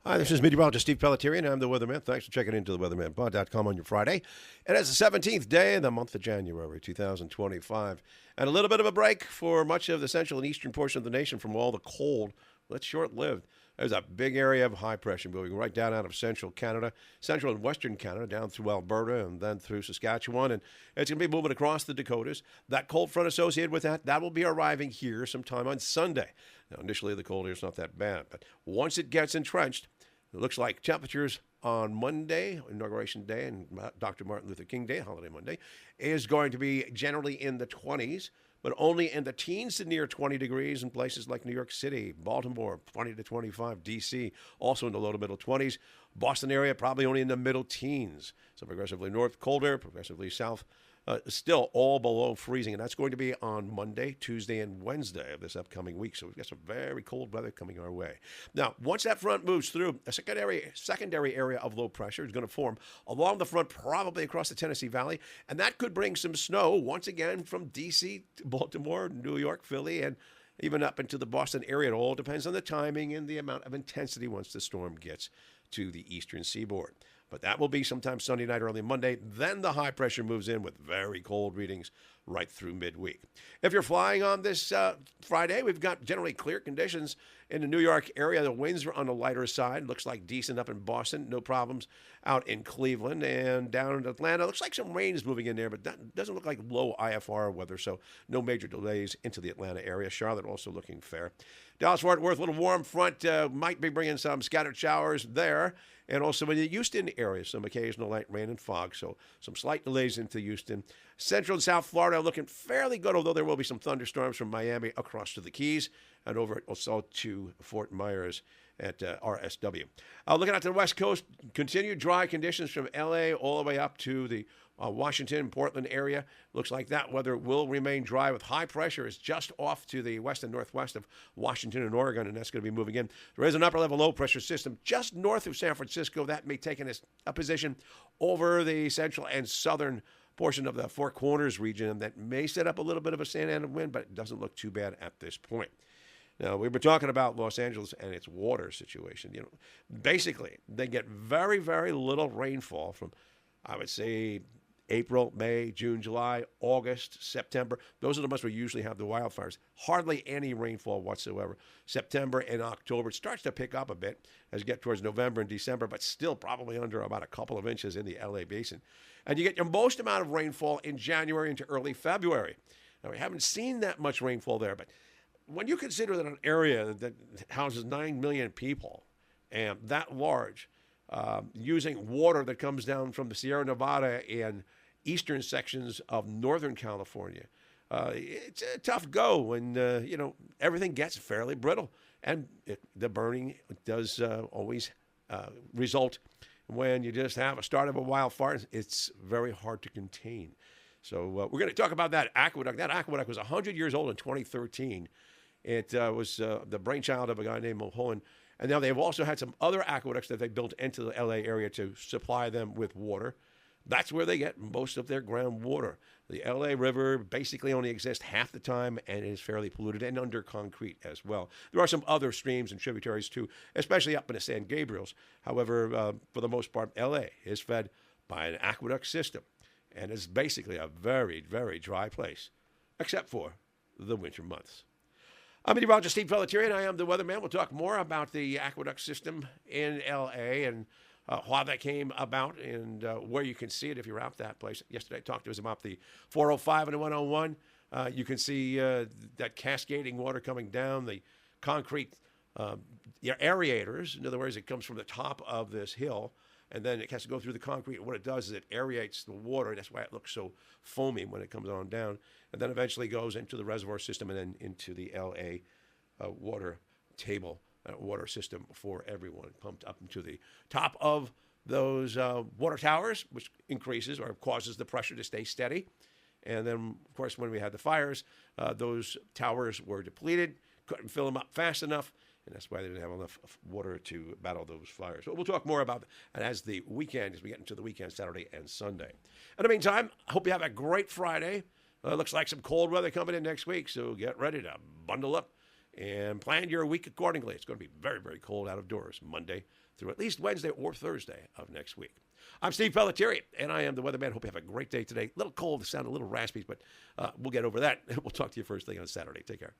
Hi, this is Meteorologist Steve Pellettiere, and I'm the Weatherman. Thanks for checking into the weathermanpod.com on your Friday. And it's the 17th day in the month of January, 2025. And a little bit of a break for much of the central and eastern portion of the nation from all the cold. That's short-lived. There's a big area of high pressure moving right down out of central Canada, central and western Canada, down through Alberta and then through Saskatchewan. And it's going to be moving across the Dakotas. That cold front associated with that will be arriving here sometime on Sunday. Now, initially, the cold air is not that bad, but once it gets entrenched, it looks like temperatures on Monday, Inauguration Day, and Dr. Martin Luther King Day, Holiday Monday, is going to be generally in the 20s, but only in the teens to near 20 degrees in places like New York City, Baltimore, 20 to 25, D.C., also in the low to middle 20s. Boston area, probably only in the middle teens. So progressively north, colder, progressively south, still all below freezing, and that's going to be on Monday, Tuesday, and Wednesday of this upcoming week. So we've got some very cold weather coming our way. Now, once that front moves through, a secondary area of low pressure is going to form along the front, probably across the Tennessee Valley, and that could bring some snow once again from D.C. to Baltimore, New York, Philly, and even up into the Boston area. It all depends on the timing and the amount of intensity once the storm gets to the eastern seaboard. But that will be sometime Sunday night, early Monday. Then the high pressure moves in with very cold readings right through midweek. If you're flying on this Friday, we've got generally clear conditions in the New York area. The winds are on the lighter side. Looks like decent up in Boston. No problems out in Cleveland and down in Atlanta. Looks like some rain is moving in there, but that doesn't look like low IFR weather, so no major delays into the Atlanta area. Charlotte also looking fair. Dallas-Fort Worth, a little warm front might be bringing some scattered showers there. And also in the Houston area, some occasional light rain and fog, so some slight delays into Houston. Central and South Florida looking fairly good, although there will be some thunderstorms from Miami across to the Keys and over also to Fort Myers at RSW. Looking at the West Coast, continued dry conditions from L.A. all the way up to the Washington, Portland area. Looks like that weather will remain dry with high pressure. Is just off to the west and northwest of Washington and Oregon, and that's going to be moving in. There is an upper-level low-pressure system just north of San Francisco. That may take a position over the central and southern portion of the Four Corners region that may set up a little bit of a Santa Ana wind, but it doesn't look too bad at this point. Now, we were talking about Los Angeles and its water situation. Basically, they get very, very little rainfall from, I would say, April, May, June, July, August, September. Those are the months we usually have the wildfires. Hardly any rainfall whatsoever. September and October. It starts to pick up a bit as you get towards November and December, but still probably under about a couple of inches in the LA basin. And you get your most amount of rainfall in January into early February. Now, we haven't seen that much rainfall there, but when you consider that an area that houses 9 million people and that large, using water that comes down from the Sierra Nevada and eastern sections of Northern California, it's a tough go when, everything gets fairly brittle. And the burning does always result when you just have a start of a wildfire. It's very hard to contain. So we're going to talk about that aqueduct. That aqueduct was 100 years old in 2013. It was the brainchild of a guy named Mulholland. And now they've also had some other aqueducts that they built into the LA area to supply them with water. That's where they get most of their groundwater. The LA River basically only exists half the time and is fairly polluted and under concrete as well. There are some other streams and tributaries too, especially up in the San Gabriels. However, for the most part, LA is fed by an aqueduct system and is basically a very, very dry place, except for the winter months. I'm Meteorologist Steve Pellettiere, and I am the Weatherman. We'll talk more about the aqueduct system in L.A. and how that came about and where you can see it if you're out that place. Yesterday I talked to us about the 405 and the 101. You can see that cascading water coming down, the concrete aerators. In other words, it comes from the top of this hill, and then it has to go through the concrete. And what it does is it aerates the water. That's why it looks so foamy when it comes on down. And then eventually goes into the reservoir system and then into the L.A. Water table, water system for everyone, pumped up into the top of those water towers, which increases or causes the pressure to stay steady. And then, of course, when we had the fires, those towers were depleted, couldn't fill them up fast enough, and that's why they didn't have enough water to battle those fires. But we'll talk more about that as we get into the weekend, Saturday and Sunday. In the meantime, I hope you have a great Friday. Looks like some cold weather coming in next week, so get ready to bundle up and plan your week accordingly. It's going to be very, very cold out of doors Monday through at least Wednesday or Thursday of next week. I'm Steve Pellettiere, and I am the Weatherman. Hope you have a great day today. A little cold, sound a little raspy, but we'll get over that. We'll talk to you first thing on Saturday. Take care.